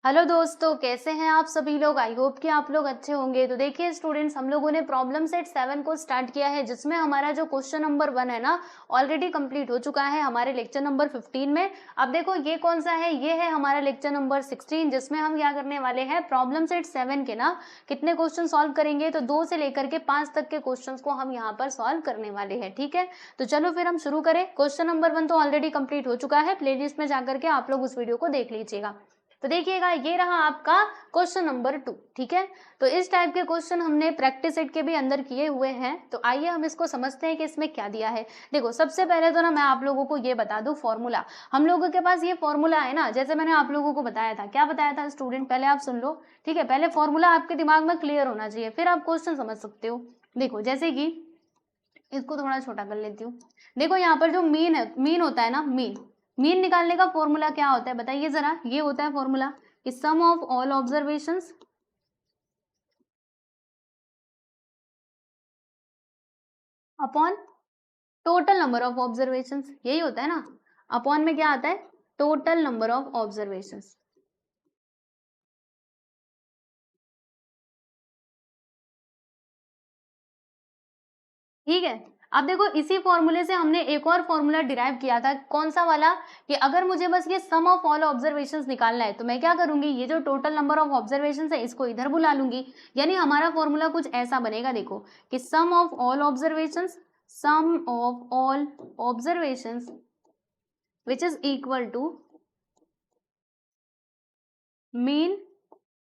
Hello दोस्तों, कैसे हैं आप सभी लोग। आई होप कि आप लोग अच्छे होंगे। तो देखिए स्टूडेंट्स, हम लोगों ने प्रॉब्लम सेट 7 को स्टार्ट किया है, जिसमें हमारा जो क्वेश्चन नंबर 1 है ना, ऑलरेडी कंप्लीट हो चुका है हमारे लेक्चर नंबर 15 में। अब देखो ये कौन सा है, ये है हमारा लेक्चर नंबर 16, जिसमें हम क्या करने वाले हैं, प्रॉब्लम सेट 7 के ना कितने क्वेश्चन सॉल्व करेंगे, तो 2 से लेकर के 5 तक के क्वेश्चन को हम यहाँ पर सॉल्व करने वाले हैं। ठीक है, तो चलो फिर हम शुरू करें। क्वेश्चन नंबर 1 तो ऑलरेडी कंप्लीट हो चुका है, प्लेलिस्ट में जाकर के आप लोग उस वीडियो को देख लीजिएगा। तो देखिएगा, ये रहा आपका क्वेश्चन नंबर 2। ठीक है, तो इस टाइप के क्वेश्चन हमने प्रैक्टिस सेट के भी अंदर किए हुए हैं। तो आइए हम इसको समझते हैं कि इसमें क्या दिया है। देखो सबसे पहले तो ना मैं आप लोगों को ये बता दूं, फॉर्मूला हम लोगों के पास ये फॉर्मूला है ना, जैसे मैंने आप लोगों को बताया था। क्या बताया था स्टूडेंट, पहले आप सुन लो। ठीक है, पहले फॉर्मूला आपके दिमाग में क्लियर होना चाहिए, फिर आप क्वेश्चन समझ सकते हो। देखो जैसे कि इसको थोड़ा छोटा कर लेती हूँ। देखो यहाँ पर जो मीन है, मीन होता है ना, मीन निकालने का फॉर्मूला क्या होता है बताइए जरा। ये होता है फॉर्मूला कि sum of all observations upon total number of observations. यही होता है ना, अपॉन में क्या आता है, टोटल नंबर ऑफ ऑब्जर्वेशंस। ठीक है, अब देखो इसी फॉर्मूले से हमने एक और फॉर्मूला डिराइव किया था। कौन सा वाला, कि अगर मुझे बस ये सम ऑफ ऑल ऑब्जर्वेशंस निकालना है, तो मैं क्या करूंगी, ये जो टोटल नंबर ऑफ ऑब्जर्वेशंस है इसको इधर बुला लूंगी। यानी हमारा फॉर्मूला कुछ ऐसा बनेगा, देखो कि sum of all observations, sum of all observations which is equal to mean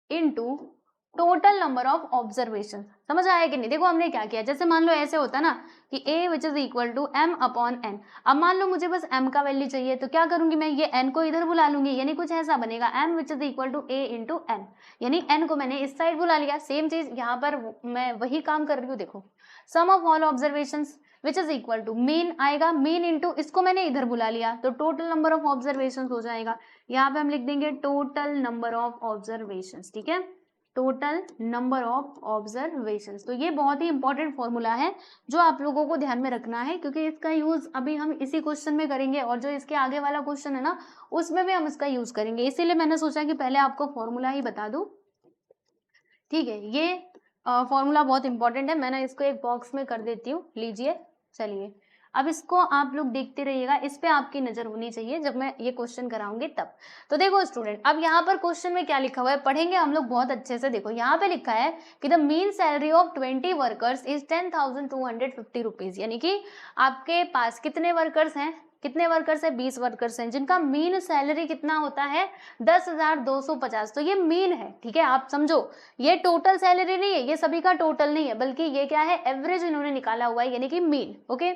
into total number of observation. समझ आया कि नहीं। देखो हमने क्या किया, जैसे मान लो ऐसे होता ना कि a which is equal to m upon n। अब मान लो मुझे बस m का वैल्यू चाहिए, तो क्या करूंगी मैं, ये n को इधर बुला लूंगी। यानी कुछ ऐसा बनेगा m which is equal to a into n। यानी n को मैंने इस साइड बुला लिया। सेम चीज यहाँ पर मैं वही काम कर रही हूँ। देखो sum of all observation which is equal to mean आएगा, मीन इंटू इसको मैंने इधर बुला लिया, तो टोटल नंबर ऑफ ऑब्जर्वेशन हो जाएगा। यहाँ पे हम लिख देंगे टोटल नंबर ऑफ ऑब्जर्वेशन। ठीक है, टोटल नंबर ऑफ ऑब्जर्वेशंस। तो ये बहुत ही इंपॉर्टेंट फॉर्मूला है जो आप लोगों को ध्यान में रखना है, क्योंकि इसका यूज अभी हम इसी क्वेश्चन में करेंगे, और जो इसके आगे वाला क्वेश्चन है ना, उसमें भी हम इसका यूज करेंगे। इसीलिए मैंने सोचा कि पहले आपको फॉर्मूला ही बता दूं। ठीक है, ये फॉर्मूला बहुत इंपॉर्टेंट है, मैंने इसको एक बॉक्स में कर देती हूँ, लीजिए। चलिए अब इसको आप लोग देखते रहिएगा, इस पे आपकी नजर होनी चाहिए जब मैं ये क्वेश्चन कराऊंगी तब। तो देखो स्टूडेंट, अब यहाँ पर क्वेश्चन में क्या लिखा हुआ है पढ़ेंगे हम लोग बहुत अच्छे से। देखो यहाँ पे लिखा है कि the mean salary of 20 workers is 10,250 rupees. यानी कि आपके पास कितने वर्कर्स हैं, कितने वर्कर्स है, 20 वर्कर्स हैं, जिनका मीन सैलरी कितना होता है, 10,250। तो ये मीन है। ठीक है, आप समझो, ये टोटल सैलरी नहीं है, ये सभी का टोटल नहीं है, बल्कि ये क्या है, एवरेज इन्होंने निकाला हुआ है, यानी कि मीन। ओके,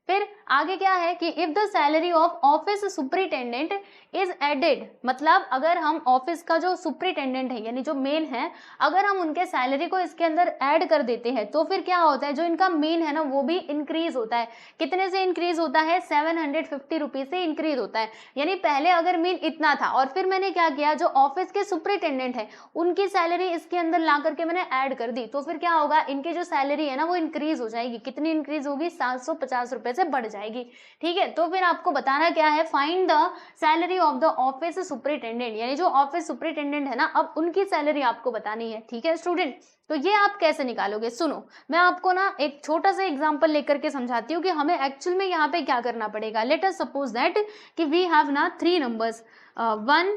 फिर आगे क्या है कि if the salary of office superintendent is added, मतलब अगर हम ऑफिस का जो सुपरिटेंडेंट है यानी जो मेन है, अगर हम उनके सैलरी को इसके अंदर ऐड कर देते हैं, तो फिर क्या होता है, जो इनका मेन है ना वो भी इंक्रीज होता है। कितने से इंक्रीज होता है, 750 रुपीज से इंक्रीज होता है। यानी पहले अगर मीन इतना था, और फिर मैंने क्या किया, जो ऑफिस के सुपरिटेंडेंट है उनकी सैलरी इसके अंदर ला करके मैंने ऐड कर दी, तो फिर क्या होगा, इनकी जो सैलरी है ना वो इंक्रीज हो जाएगी। कितनी इंक्रीज होगी, 750 रुपए से बढ़ जाएगी। ठीक है, तो फिर आपको बताना क्या है, find the salary of the office superintendent, यानी जो ऑफिस सुपरिटेंडेंट है ना, अब उनकी सैलरी आपको बतानी है। ठीक है स्टूडेंट, तो ये आप कैसे निकालोगे, सुनो मैं आपको ना एक छोटा सा एग्जांपल लेकर के समझाती हूँ कि हमें एक्चुअल में यहाँ पे क्या करना पड़ेगा। लेट अस सपोज दैट कि वी हैव ना 3 नंबर्स 1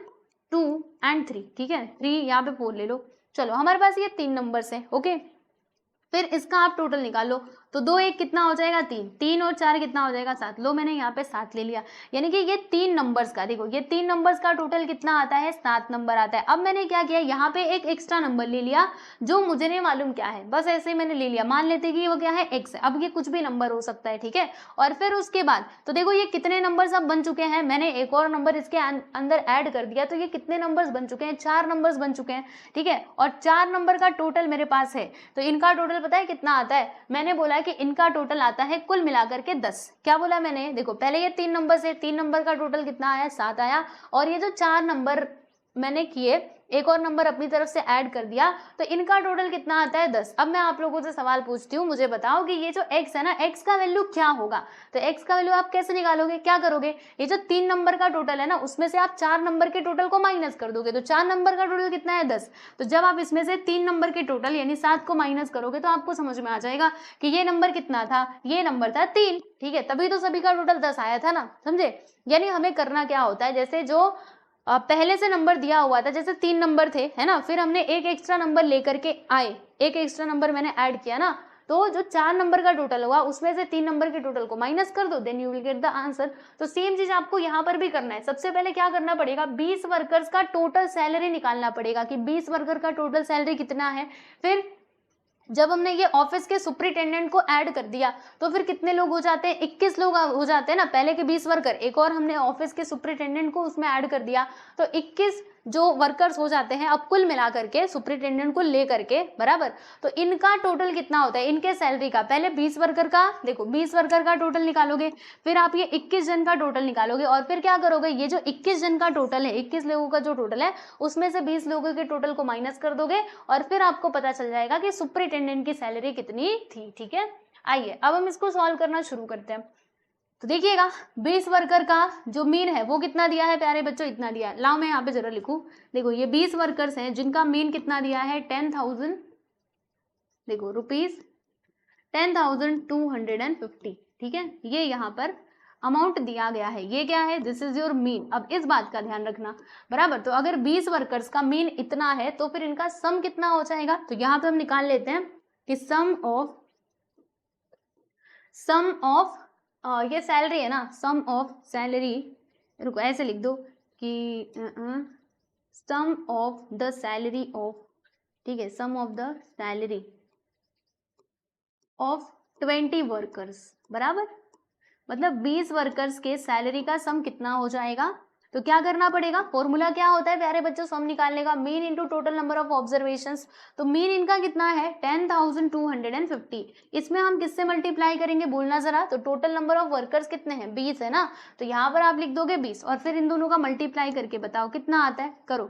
2 एंड 3। ठीक है, 3 यहाँ पे 4 ले लो। चलो हमारे पास ये 3 नंबर्स है। ओके, फिर इसका आप टोटल निकाल लो, तो 2 1 कितना हो जाएगा, 3, 3 और 4 कितना हो जाएगा, 7। लो मैंने यहाँ पे 7 ले लिया। यानी कि ये 3 नंबर्स का, देखो ये 3 नंबर्स का टोटल कितना आता है, 7 नंबर आता है। अब मैंने क्या किया, यहाँ पे एक एक्स्ट्रा नंबर ले लिया जो मुझे नहीं मालूम क्या है, बस ऐसे ही मैंने ले लिया। मान लेते कि वो क्या है, x है। अब ये कुछ भी नंबर हो सकता है। ठीक है, और फिर उसके बाद तो देखो ये कितने नंबर्स अब बन चुके हैं, मैंने एक और नंबर इसके अंदर ऐड कर दिया, तो ये कितने नंबर्स बन चुके हैं, 4 नंबर्स बन चुके हैं। ठीक है, और 4 नंबर का टोटल मेरे पास है, तो इनका टोटल पता है कितना आता है, मैंने बोला कि इनका टोटल आता है कुल मिलाकर के 10। क्या बोला मैंने, देखो पहले ये 3 नंबर से 3 नंबर का टोटल कितना आया, 7 आया, और ये जो 4 नंबर मैंने किए, एक और नंबर अपनी तरफ से ऐड कर दिया, तो इनका टोटल कितना आता है 10। अब मैं आप लोगों से सवाल पूछती हूँ, मुझे बताओ कि ये जो x है ना, x का वैल्यू क्या होगा। तो x का वैल्यू आप कैसे निकालोगे, क्या करोगे, ये जो 3 नंबर का टोटल है ना, उसमें से आप 4 नंबर के टोटल को माइनस कर दोगे, तो 4 नंबर का टोटल कितना है 10। तो जब आप इसमें से 3 नंबर के टोटल यानी 7 को माइनस करोगे तो आपको समझ में आ जाएगा कि ये नंबर कितना था, ये नंबर था 3, ठीक है, तभी तो सभी का टोटल 10 आया था ना, समझे। यानी हमें करना क्या होता है, जैसे जो पहले से नंबर दिया हुआ था, जैसे 3 नंबर थे, है ना, फिर हमने एक एक्स्ट्रा नंबर लेकर के आए, एक एक्स्ट्रा नंबर मैंने ऐड किया ना, तो जो 4 नंबर का टोटल हुआ उसमें से 3 नंबर के टोटल को माइनस कर दो, then you will get the answer. तो सेम चीज आपको यहाँ पर भी करना है। सबसे पहले क्या करना पड़ेगा, 20 वर्कर्स का टोटल सैलरी निकालना पड़ेगा कि 20 वर्कर का टोटल सैलरी कितना है। फिर जब हमने ये ऑफिस के सुपरिटेंडेंट को ऐड कर दिया तो फिर कितने लोग हो जाते हैं, 21 लोग हो जाते हैं ना, पहले के 20 वर्कर, एक और हमने ऑफिस के सुपरिटेंडेंट को उसमें ऐड कर दिया, तो 21 जो वर्कर्स हो जाते हैं अब कुल मिला करके सुपरिटेंडेंट को ले करके, बराबर। तो इनका टोटल कितना होता है, इनके सैलरी का, पहले 20 वर्कर का, देखो 20 वर्कर का टोटल निकालोगे, फिर आप ये 21 जन का टोटल निकालोगे, और फिर क्या करोगे, ये जो 21 जन का टोटल है, 21 लोगों का जो टोटल है उसमें से 20 लोगों के टोटल को माइनस कर दोगे, और फिर आपको पता चल जाएगा कि सुपरिटेंडेंट की सैलरी कितनी थी, ठीक है। आइए अब हम इसको सॉल्व करना शुरू करते हैं। तो देखिएगा 20 वर्कर का जो मीन है वो कितना दिया है प्यारे बच्चों, इतना दिया है। लाओ मैं यहाँ पे जरा लिखूं, देखो ये 20 वर्कर्स हैं जिनका मीन कितना दिया है 10,000, देखो रुपीज 10,250, ठीक है, ये यहाँ पर अमाउंट दिया गया है, ये क्या है, दिस इज योर मीन। अब इस बात का ध्यान रखना, बराबर। तो अगर 20 वर्कर्स का मीन इतना है तो फिर इनका सम कितना हो जाएगा, तो यहाँ पे हम निकाल लेते हैं कि सम ऑफ ये सैलरी है ना, सम ऑफ सैलरी, रुको ऐसे लिख दो कि sum of the salary of, ठीक है, sum of the salary of 20 workers, बराबर। मतलब 20 वर्कर्स के सैलरी का सम कितना हो जाएगा, तो क्या करना पड़ेगा, फॉर्मूला क्या होता है प्यारे बच्चों सम निकालने का, mean into total number of observations. तो मीन इनका कितना है 10,250, इसमें हम किससे मल्टीप्लाई करेंगे बोलना जरा, तो टोटल नंबर ऑफ वर्कर्स कितने हैं 20 है ना, तो यहाँ पर आप लिख दोगे 20 और फिर इन दोनों का मल्टीप्लाई करके बताओ कितना आता है, करो।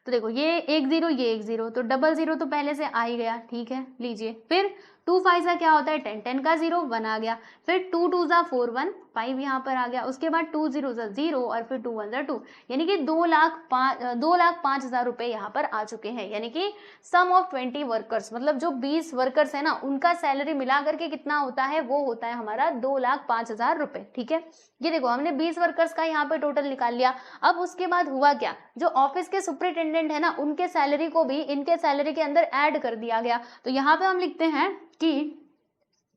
तो देखो ये 1 0 ये 1 0, तो डबल 0 तो पहले से आ ही गया, ठीक है, लीजिए। फिर 2 5 का क्या होता है 10, 10 का 0 1 आ गया, फिर 2 2 4 1 5 यहाँ पर आ गया, उसके बाद 2 0 0 और फिर 2 1 2, यानी कि 2,05,000 रुपए यहाँ पर आ चुके हैं। यानी कि सम ऑफ 20 वर्कर्स, मतलब जो 20 वर्कर्स है ना उनका सैलरी मिला करके कितना होता है, वो होता है हमारा 2,05,000 रुपए, ठीक है। ये देखो हमने 20 वर्कर्स का यहाँ पे टोटल निकाल लिया। अब उसके बाद हुआ क्या, जो ऑफिस के सुपरिटेंडेंट है ना उनके सैलरी को भी इनके सैलरी के अंदर ऐड कर दिया गया। तो यहाँ पे हम लिखते हैं कि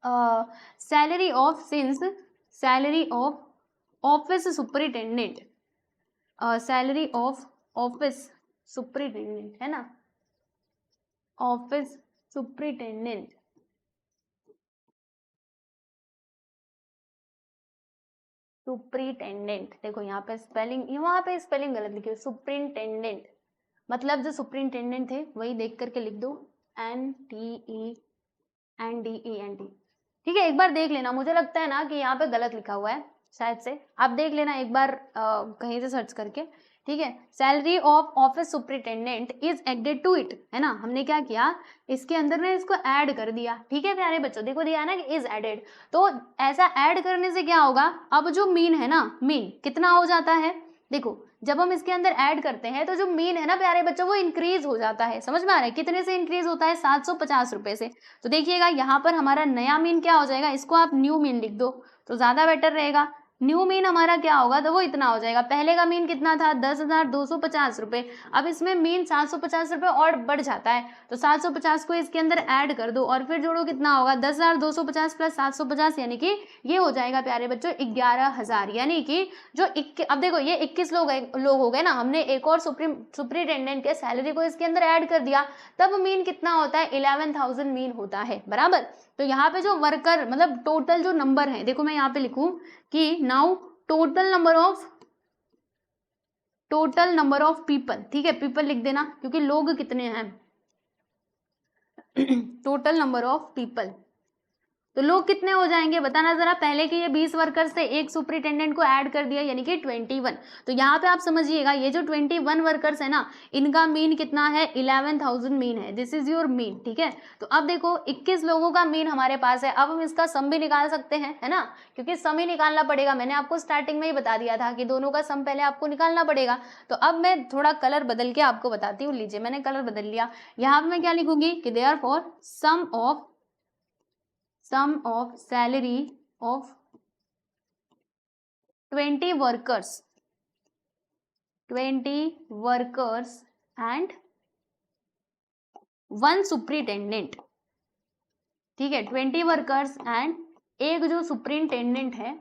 salary of, since salary of office superintendent, salary of office superintendent है ना, ऑफिस सुपरिटेंडेंट, सुपरिटेंडेंट, देखो यहाँ पे स्पेलिंग, वहां पे स्पेलिंग गलत लिखी है, सुपरिटेंडेंट, मतलब जो सुपरिटेंडेंट थे वही देख करके लिख दो, NTENDENT, ठीक है। एक बार देख लेना, मुझे लगता है ना कि यहाँ पे गलत लिखा हुआ है शायद से, आप देख लेना एक बार कहीं से सर्च करके, ठीक है। Salary of office superintendent is added to it, है ना, हमने क्या किया इसके अंदर ने इसको ऐड कर दिया, ठीक है प्यारे बच्चों, देखो दिया है ना कि इज एडेड, तो ऐसा ऐड करने से क्या होगा, अब जो मीन है ना, मीन कितना हो जाता है, देखो जब हम इसके अंदर ऐड करते हैं तो जो मीन है ना प्यारे बच्चों वो इंक्रीज हो जाता है, समझ में आ रहा है, कितने से इंक्रीज होता है 750 रुपए से। तो देखिएगा यहाँ पर हमारा नया मीन क्या हो जाएगा, इसको आप न्यू मीन लिख दो तो ज्यादा बेटर रहेगा। न्यू मीन हमारा क्या होगा, तो वो इतना हो जाएगा, पहले का मीन कितना था 10,250 रुपए, अब इसमें मीन 750 रुपए और बढ़ जाता है, तो 750 को इसके अंदर ऐड कर दो और फिर जोड़ो कितना होगा 10,250 प्लस 750, यानी कि ये हो जाएगा प्यारे बच्चों 11,000, यानी कि जो अब देखो ये 21 लोग हो गए ना, हमने एक और सुपरिटेंडेंट के सैलरी को इसके अंदर ऐड कर दिया, तब मीन कितना होता है 11,000 मीन होता है, बराबर। तो यहाँ पे जो वर्कर मतलब टोटल जो नंबर है, देखो मैं यहाँ पे लिखूं कि now total number of people, ठीक है, पीपल लिख देना क्योंकि लोग कितने हैं टोटल नंबर ऑफ पीपल, तो लोग कितने हो जाएंगे बताना जरा। पहले के ये 20 वर्कर्स थे, एक सुपरिटेंडेंट को ऐड कर दिया यानी कि 21। तो यहाँ पे आप समझिएगा ये जो 21 वर्कर्स है ना, इनका मीन कितना है, 11,000 मीन है। दिस इज योर मीन, ठीक है। तो अब देखो 21 लोगों का मीन हमारे पास है। अब हम इसका सम भी निकाल सकते हैं, है ना, क्योंकि सम ही निकालना पड़ेगा। मैंने आपको स्टार्टिंग में ही बता दिया था कि दोनों का सम पहले आपको निकालना पड़ेगा। तो अब मैं थोड़ा कलर बदल के आपको बताती हूँ। लीजिए मैंने कलर बदल लिया। यहाँ पे मैं क्या लिखूंगी कि therefore sum of salary of 20 workers and 1 superintendent, ठीक है। 20 वर्कर्स एंड एक जो सुपरिटेंडेंट है,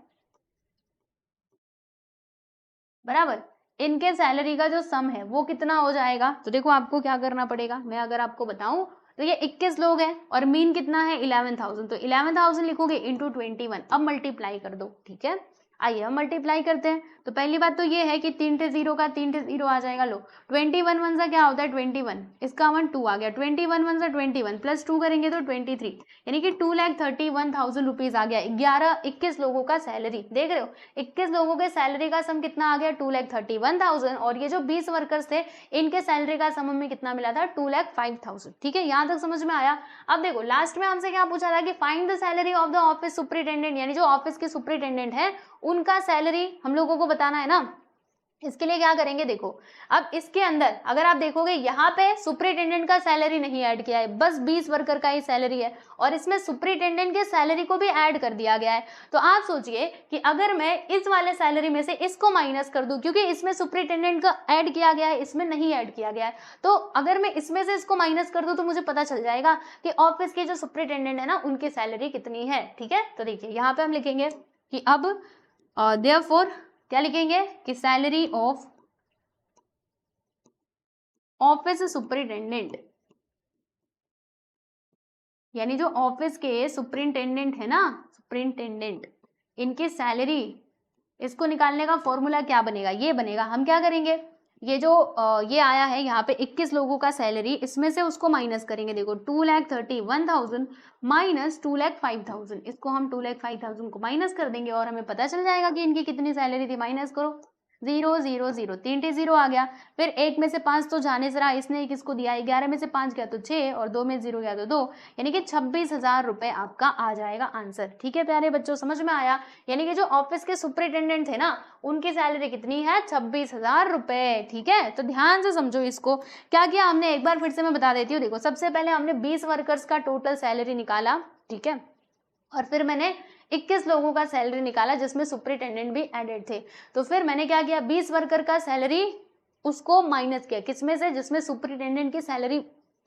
बराबर, इनके सैलरी का जो सम है वो कितना हो जाएगा। तो देखो आपको क्या करना पड़ेगा, मैं अगर आपको बताऊं तो ये 21 लोग हैं और मीन कितना है 11,000। तो 11,000 लिखोगे इंटू 21। अब मल्टीप्लाई कर दो, ठीक है। आइए हम मल्टीप्लाई करते हैं। तो पहली बात तो ये है कि 3 टे 0 का 3 टे 0 आ जाएगा। लो 21 वन सा क्या होता है 21, इसका 1 2 आ गया। 21 वन सा 21 प्लस 2 करेंगे तो 23, यानी कि 2,31,000 रुपीज आ गया। 21 लोगों का सैलरी, देख रहे हो 21 लोगों के सैलरी का सम कितना आ गया 2,31,000। और ये जो 20 वर्कर्स थे इनके सैलरी का सम में कितना मिला था 2,05,000, ठीक है। यहाँ तक समझ में आया। अब देखो लास्ट में हमसे क्या पूछा था कि find the salary of the office superintendent, यानी जो ऑफिस के सुपरिटेंडेंट है उनका सैलरी हम लोगों को बताना है ना। इसके लिए क्या करेंगे देखो, अब इसके अंदर अगर आप देखोगे यहाँ पे सुपरिटेंडेंट का सैलरी नहीं ऐड किया है, बस 20 वर्कर का ही सैलरी है और इसमें सुपरिटेंडेंट के सैलरी को भी ऐड कर दिया गया है। तो आप सोचिए कि अगर मैं इस वाले सैलरी में से इसको माइनस कर दूं, क्योंकि इसमें सुपरिटेंडेंट का ऐड किया गया है, इसमें नहीं ऐड किया गया है, तो अगर मैं इसमें से इसको माइनस कर दूं तो मुझे पता चल जाएगा कि ऑफिस के जो सुपरिटेंडेंट है ना उनकी सैलरी कितनी है, ठीक है। तो देखिए यहाँ पे हम लिखेंगे कि अब देयरफॉर क्या लिखेंगे कि सैलरी ऑफ ऑफिस सुपरिटेंडेंट, यानी जो ऑफिस के सुपरिटेंडेंट है ना, सुपरिटेंडेंट, इनकी सैलरी, इसको निकालने का फॉर्मूला क्या बनेगा, ये बनेगा। हम क्या करेंगे, ये जो ये आया है यहाँ पे 21 लोगों का सैलरी, इसमें से उसको माइनस करेंगे। देखो 2,31,000 माइनस 2,05,000, इसको हम 2,05,000 को माइनस कर देंगे और हमें पता चल जाएगा कि इनकी कितनी सैलरी थी। माइनस करो, 0 0 0, 3 टे 0 आ गया। फिर 1 में से 5 तो जाने से रहा, इसने एक इसको दिया, 11 में से 5 गया तो 6 और 2 में 0 गया तो 2, यानी कि 26,000 रुपए आपका आ जाएगा आंसर, ठीक है प्यारे बच्चों, समझ में आया। यानी कि जो ऑफिस के सुपरिटेंडेंट थे ना उनकी सैलरी कितनी है 26,000 रुपए, ठीक है। तो ध्यान से समझो इसको। क्या किया हमने, एक बार फिर से मैं बता देती हूँ। देखो सबसे पहले हमने 20 वर्कर्स का टोटल सैलरी निकाला, ठीक है, और फिर मैंने 21 लोगों का सैलरी निकाला जिसमें सुपरिटेंडेंट भी एडेड थे। तो फिर मैंने क्या किया, 20 वर्कर का सैलरी उसको माइनस किया, किसमें से, जिसमें सुपरिटेंडेंट की सैलरी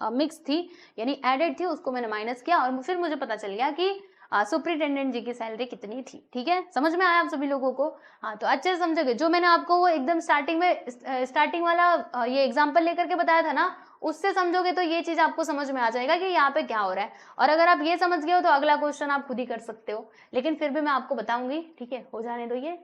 मिक्स थी यानी एडेड थी, उसको मैंने माइनस किया और फिर मुझे पता चल गया कि सुपरिटेंडेंट जी की सैलरी कितनी थी, ठीक है। समझ में आया आप सभी लोगों को। हाँ तो अच्छे से समझोगे। जो मैंने आपको वो एकदम स्टार्टिंग वाला ये एग्जाम्पल लेकर के बताया था ना, उससे समझोगे तो ये चीज आपको समझ में आ जाएगा कि यहाँ पे क्या हो रहा है। और अगर आप ये समझ गए हो तो अगला क्वेश्चन आप खुद ही कर सकते हो, लेकिन फिर भी मैं आपको बताऊंगी, ठीक है। हो जाने दो ये,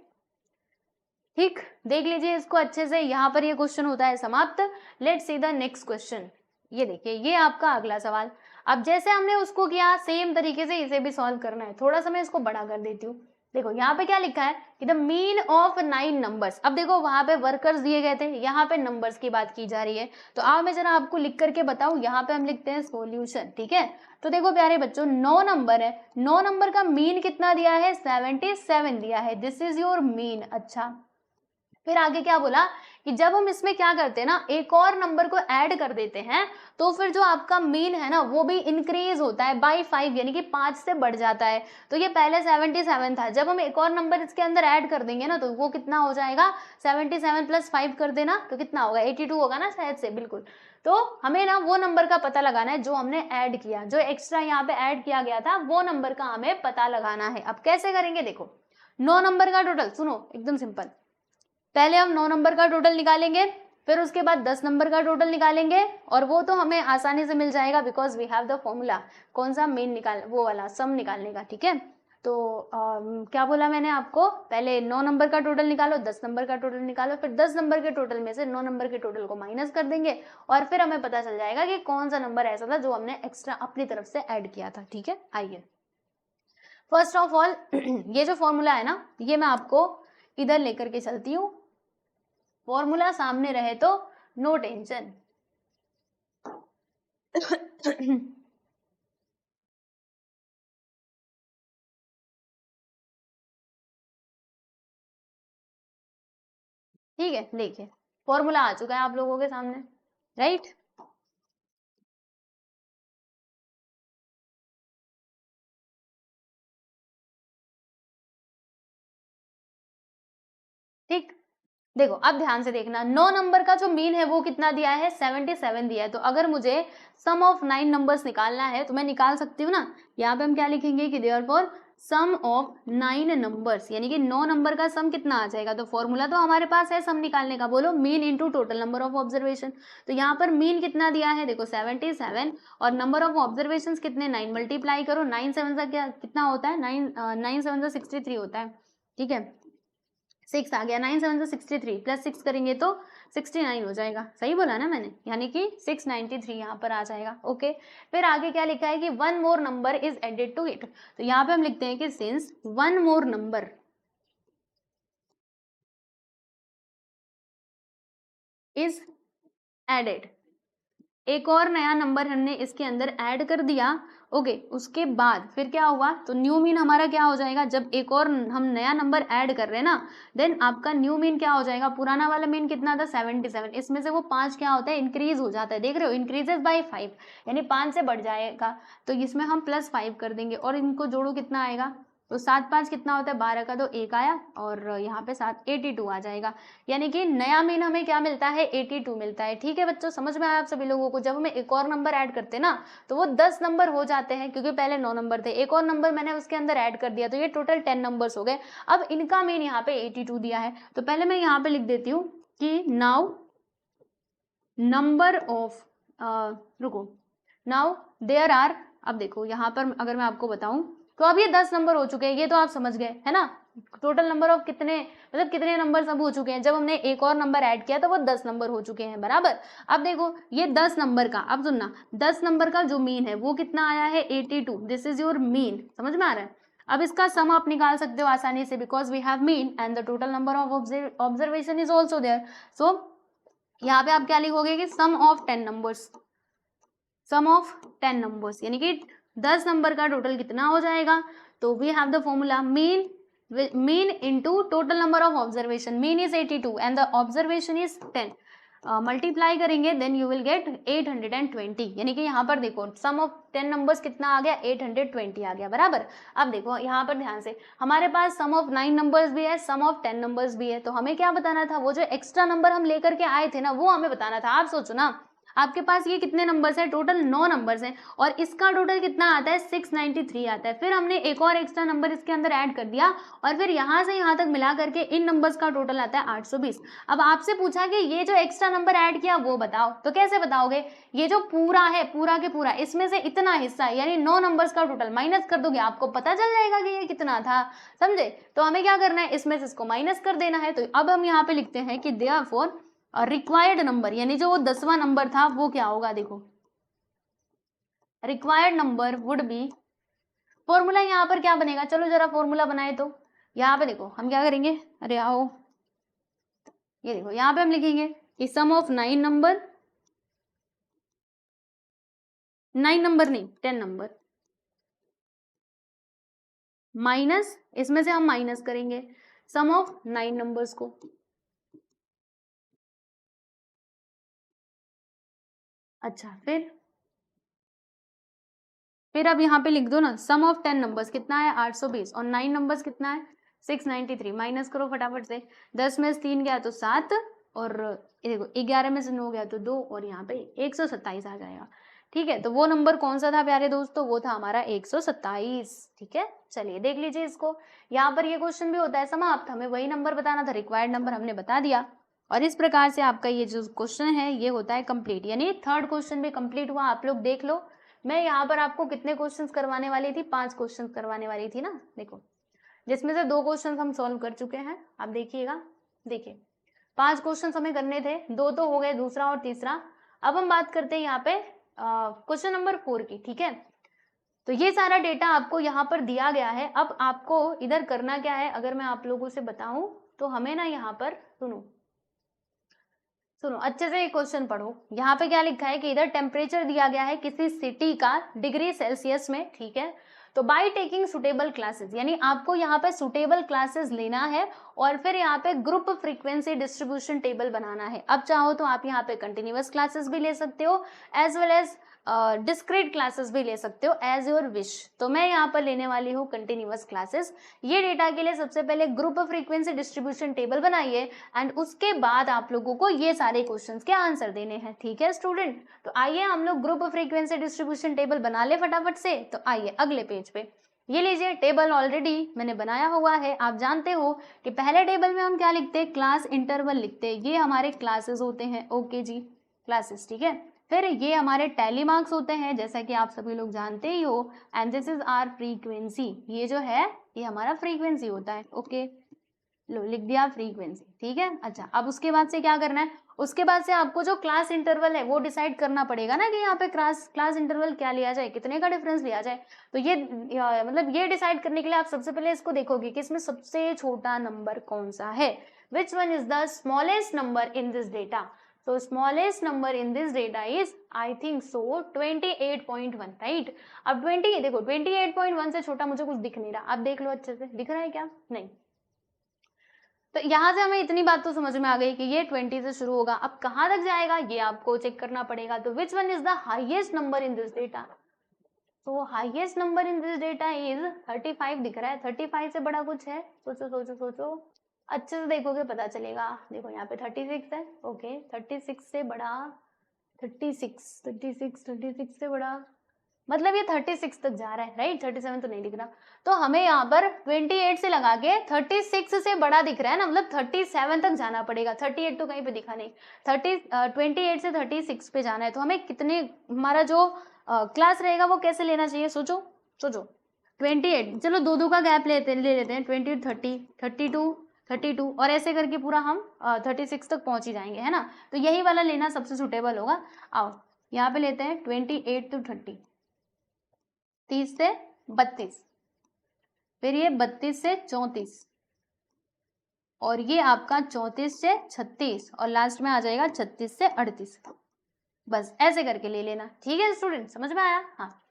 ठीक, देख लीजिए इसको अच्छे से। यहाँ पर ये क्वेश्चन होता है समाप्त। Let's see the next question. ये देखिए ये आपका अगला सवाल। अब जैसे हमने उसको किया सेम तरीके से इसे भी सॉल्व करना है। थोड़ा सा मैं इसको बड़ा कर देती हूँ। देखो यहाँ पे क्या लिखा है कि द मीन ऑफ 9 नंबर्स। अब देखो वहां पे वर्कर्स दिए गए थे, यहाँ पे नंबर्स की बात की जा रही है। तो अब मैं जरा आपको लिख करके बताऊं। यहाँ पे हम लिखते हैं सॉल्यूशन, ठीक है। तो देखो प्यारे बच्चों 9 नंबर है, 9 नंबर का मीन कितना दिया है 77 दिया है। This is your mean. अच्छा फिर आगे क्या बोला कि जब हम इसमें क्या करते हैं ना, एक और नंबर को ऐड कर देते हैं तो फिर जो आपका मीन है ना वो भी इंक्रीज होता है बाई 5, यानी कि 5 से बढ़ जाता है। तो ये पहले 77 था, जब हम एक और नंबर इसके अंदर ऐड कर देंगे ना तो वो कितना हो जाएगा 77 प्लस 5 कर देना तो कितना होगा 82 होगा ना शायद से, बिल्कुल। तो हमें ना वो नंबर का पता लगाना है जो हमने ऐड किया, जो एक्स्ट्रा यहाँ पे ऐड किया गया था वो नंबर का हमें पता लगाना है। अब कैसे करेंगे, देखो 9 नंबर का टोटल, सुनो एकदम सिंपल। पहले हम 9 नंबर का टोटल निकालेंगे, फिर उसके बाद 10 नंबर का टोटल निकालेंगे और वो तो हमें आसानी से मिल जाएगा because we have the formula. कौन सा, मेन निकाल, वो वाला सम निकालने का, ठीक है। तो क्या बोला मैंने आपको, पहले 9 नंबर का टोटल निकालो, 10 नंबर का टोटल निकालो, फिर 10 नंबर के टोटल में से 9 नंबर के टोटल को माइनस कर देंगे और फिर हमें पता चल जाएगा कि कौन सा नंबर ऐसा था जो हमने एक्स्ट्रा अपनी तरफ से ऐड किया था, ठीक है। आइए फर्स्ट ऑफ ऑल ये जो फॉर्मूला है ना, ये मैं आपको इधर लेकर के चलती हूँ, फॉर्मूला सामने रहे तो नो टेंशन। ठीक है, देखिए फॉर्मूला आ चुका है आप लोगों के सामने, राइट। ठीक, देखो अब ध्यान से देखना, 9 नंबर का जो मीन है वो कितना दिया है, 77 दिया है। तो अगर मुझे सम ऑफ 9 नंबर्स निकालना है तो मैं निकाल सकती हूँ ना। यहाँ पे हम क्या लिखेंगे कि देयरफॉर सम ऑफ 9 नंबर्स, यानी कि 9 नंबर का सम कितना आ जाएगा। तो फॉर्मूला तो हमारे पास है सम निकालने का, बोलो mean into total number of observation. तो यहाँ पर मीन कितना दिया है, देखो 77, और नंबर ऑफ ऑब्जर्वेशन कितने, 9 मल्टीप्लाई करो, 9 7 का क्या कितना होता है, 9 7 का 63 होता है। ठीक है, 6 आ गया, 9 7 63 प्लस 6 करेंगे तो 69 हो जाएगा, सही बोला ना मैंने, यानी कि 693 यहाँ पर आ जाएगा। ओके, फिर आगे क्या लिखा है कि one more number is added to it. तो यहाँ पे हम लिखते हैं कि since one more number is added, एक और नया नंबर हमने इसके अंदर ऐड कर दिया। ओके, उसके बाद फिर क्या हुआ, तो न्यू मीन हमारा क्या हो जाएगा, जब एक और हम नया नंबर ऐड कर रहे हैं ना, देन आपका न्यू मीन क्या हो जाएगा, पुराना वाला मीन कितना था 77, इसमें से वो 5 क्या होता है, इंक्रीज हो जाता है, देख रहे हो, इंक्रीजेस बाय 5, यानी 5 से बढ़ जाएगा। तो इसमें हम +5 कर देंगे और इनको जोड़ो कितना आएगा, तो 7 5 कितना होता है, 12 का तो 1 आया, और यहाँ पे 82 आ जाएगा। यानी कि नया मीन हमें क्या मिलता है, 82 मिलता है। ठीक है बच्चों, समझ में आया आप सभी लोगों को। जब हमें एक और नंबर ऐड करते हैं ना, तो वो 10 नंबर हो जाते हैं, क्योंकि पहले 9 नंबर थे, एक और नंबर मैंने उसके अंदर ऐड कर दिया, तो ये टोटल 10 नंबर्स हो गए। अब इनका मीन यहाँ पे 82 दिया है, तो पहले मैं यहाँ पे लिख देती हूँ कि नाउ नंबर ऑफ, रुको, नाउ देयर आर, अब देखो यहाँ पर अगर मैं आपको बताऊं, तो अब ये 10 नंबर हो चुके हैं, ये तो आप समझ गए है ना। टोटल नंबर ऑफ कितने, मतलब कितने नंबर सब हो चुके हैं, जब हमने एक और नंबर ऐड किया तो वो 10 नंबर हो चुके हैं, बराबर। अब देखो ये 10 नंबर का, अब सुनना, 10 नंबर का जो मीन है वो कितना आया है, 82, दिस इज योर मीन, समझ में आ रहा है। अब इसका सम आप निकाल सकते हो आसानी से, because we have mean and the total number of observation is also there. So यहाँ पे आप क्या लिखोगे कि sum of 10 numbers, sum of 10 numbers, यानी कि 10 नंबर का टोटल कितना हो जाएगा। तो we have the formula mean into total number of observation, mean is 82 and the observation is 10, multiply करेंगे देन यू विल गेट 820, यानी कि यहाँ पर देखो सम ऑफ 10 नंबर्स कितना आ गया, 820 आ गया, बराबर। अब देखो यहाँ पर ध्यान से, हमारे पास सम ऑफ 9 नंबर्स भी है, सम ऑफ 10 नंबर्स भी है, तो हमें क्या बताना था, वो जो एक्स्ट्रा नंबर हम लेकर के आए थे ना, वो हमें बताना था। आप सोचो ना, आपके पास ये कितने नंबर्स हैं, टोटल 9 नंबर्स हैं, और इसका टोटल कितना आता है, 693 आता है। फिर हमने एक और एक्स्ट्रा नंबर इसके अंदर ऐड कर दिया, और फिर यहाँ से यहाँ तक मिला करके इन नंबर्स का टोटल आता है 820। अब आपसे पूछा कि ये जो एक्स्ट्रा नंबर ऐड किया वो बताओ, तो कैसे बताओगे, ये जो पूरा है, पूरा के पूरा, इसमें से इतना हिस्सा यानी 9 नंबर्स का टोटल माइनस कर दोगे, आपको पता चल जाएगा कि ये कितना था, समझे। तो हमें क्या करना है, इसमें से इसको माइनस कर देना है। तो अब हम यहाँ पे लिखते हैं कि देयरफॉर रिक्वायर्ड नंबर, यानी जो वो 10वां नंबर था वो क्या होगा, देखो required number would be, formula यहाँ पर क्या बनेगा, चलो जरा फॉर्मूला बनाए। तो यहाँ पे देखो हम क्या करेंगे, अरे आओ, ये देखो यहाँ पे हम लिखेंगे कि सम ऑफ 9 नंबर, 9 नंबर नहीं 10 नंबर, माइनस, इसमें से हम माइनस करेंगे सम ऑफ 9 नंबर्स को। अच्छा, फिर अब यहाँ पे लिख दो ना, सम ऑफ 10 नंबर्स कितना है 820, और 9 नंबर्स कितना है 693, माइनस करो फटाफट से, 10 में से 3 गया तो 7, और ये देखो 11 में से 9 गया तो 2, और यहाँ पे 127 आ जाएगा। ठीक है, तो वो नंबर कौन सा था प्यारे दोस्तों, वो था हमारा 127। ठीक है, चलिए देख लीजिए इसको। यहाँ पर ये क्वेश्चन भी होता है समाप्त, हमें वही नंबर बताना था, रिक्वायर्ड नंबर हमने बता दिया, और इस प्रकार से आपका ये जो क्वेश्चन है ये होता है कंप्लीट, यानी थर्ड क्वेश्चन भी कंप्लीट हुआ। आप लोग देख लो, मैं यहाँ पर आपको कितने क्वेश्चंस करवाने वाली थी, 5 क्वेश्चंस करवाने वाली थी ना, देखो जिसमें से 2 क्वेश्चंस हम सॉल्व कर चुके हैं। आप देखिएगा, देखिए 5 क्वेश्चंस हमें करने थे, 2 तो हो गए, दूसरा और तीसरा। अब हम बात करते हैं यहाँ पे क्वेश्चन नंबर 4 की। ठीक है, तो ये सारा डेटा आपको यहाँ पर दिया गया है। अब आपको इधर करना क्या है, अगर मैं आप लोगों से बताऊं तो हमें ना यहाँ पर सुनो अच्छे से क्वेश्चन पढ़ो। यहाँ पे क्या लिखा है कि इधर टेम्परेचर दिया गया है किसी सिटी का डिग्री सेल्सियस में, ठीक है। तो बाय टेकिंग सुटेबल क्लासेस, यानी आपको यहाँ पे सुटेबल क्लासेस लेना है और फिर यहाँ पे ग्रुप फ्रीक्वेंसी डिस्ट्रीब्यूशन टेबल बनाना है। अब चाहो तो आप यहाँ पे कंटिन्यूअस क्लासेस भी ले सकते हो as well as discrete classes भी ले सकते हो एज योर विश। तो मैं यहाँ पर लेने वाली हूँ कंटिन्यूअस क्लासेस। ये डेटा के लिए सबसे पहले ग्रुप फ्रीक्वेंसी डिस्ट्रीब्यूशन टेबल बनाइए एंड उसके बाद आप लोगों को ये सारे क्वेश्चंस के आंसर देने हैं, ठीक है स्टूडेंट। तो आइए हम लोग ग्रुप फ्रीक्वेंसी डिस्ट्रीब्यूशन टेबल बना ले फटाफट से। तो आइए अगले पेज पे, ये लीजिए टेबल ऑलरेडी मैंने बनाया हुआ है। आप जानते हो कि पहले टेबल में हम क्या लिखते हैं, क्लास इंटरवल लिखते हैं। ये हमारे क्लासेस होते हैं, ओके जी, क्लासेस, ठीक है। फिर ये हमारे टैली मार्क्स होते हैं, जैसा कि आप सभी लोग जानते ही हो। And this is our frequency, ये जो है ये हमारा फ्रीक्वेंसी होता है, ओके। लो लिख दिया फ्रीक्वेंसी, ठीक है। अच्छा, अब उसके बाद से क्या करना है, उसके बाद से आपको जो क्लास इंटरवल है वो डिसाइड करना पड़ेगा ना कि यहाँ पे क्लास इंटरवल क्या लिया जाए, कितने का डिफरेंस लिया जाए। तो ये मतलब ये डिसाइड करने के लिए आप सबसे पहले इसको देखोगे कि इसमें सबसे छोटा नंबर कौन सा है, विच one is the smallest number in this data. So smallest number in this data is I think so 28.1, right? अब 20 देखो 28.1 से छोटा मुझे कुछ दिख नहीं रहा, आप देख लो अच्छे से, दिख रहा है क्या, नहीं। तो यहाँ से हमें इतनी बात तो समझ में आ गई कि ये 20 से शुरू होगा। अब कहाँ तक जाएगा ये आपको चेक करना पड़ेगा। तो which one is the highest number in this data, तो highest number in this data is 35 दिख रहा है। 35 से बड़ा कुछ है, सोचो सोचो सोचो, अच्छे से देखोगे पता चलेगा। देखो यहाँ पे 36 है, ओके। 36 से बड़ा 36 से बड़ा, मतलब ये 36 तक जा रहा है, राइट। 37 तो नहीं दिख रहा, तो हमें यहाँ पर 28 से लगा के 36 से बड़ा दिख रहा है ना, मतलब 37 तक जाना पड़ेगा। 38 तो कहीं पे दिखा नहीं, 28 से 36 पे जाना है। तो हमें कितने, हमारा जो क्लास रहेगा वो कैसे लेना चाहिए, सोचो सोचो। 28, चलो दो का गैप ले लेते हैं, 20, 30, 32 और ऐसे करके पूरा हम 36 तक पहुंच ही जाएंगे, है ना। तो यही वाला लेना सबसे सुटेबल होगा। आओ यहाँ पे लेते हैं 28 to 30, 30 से 32, फिर ये 32 से 34 और ये आपका 34 से 36 और लास्ट में आ जाएगा 36 से 38। बस ऐसे करके ले लेना, ठीक है स्टूडेंट, समझ में आया। हाँ,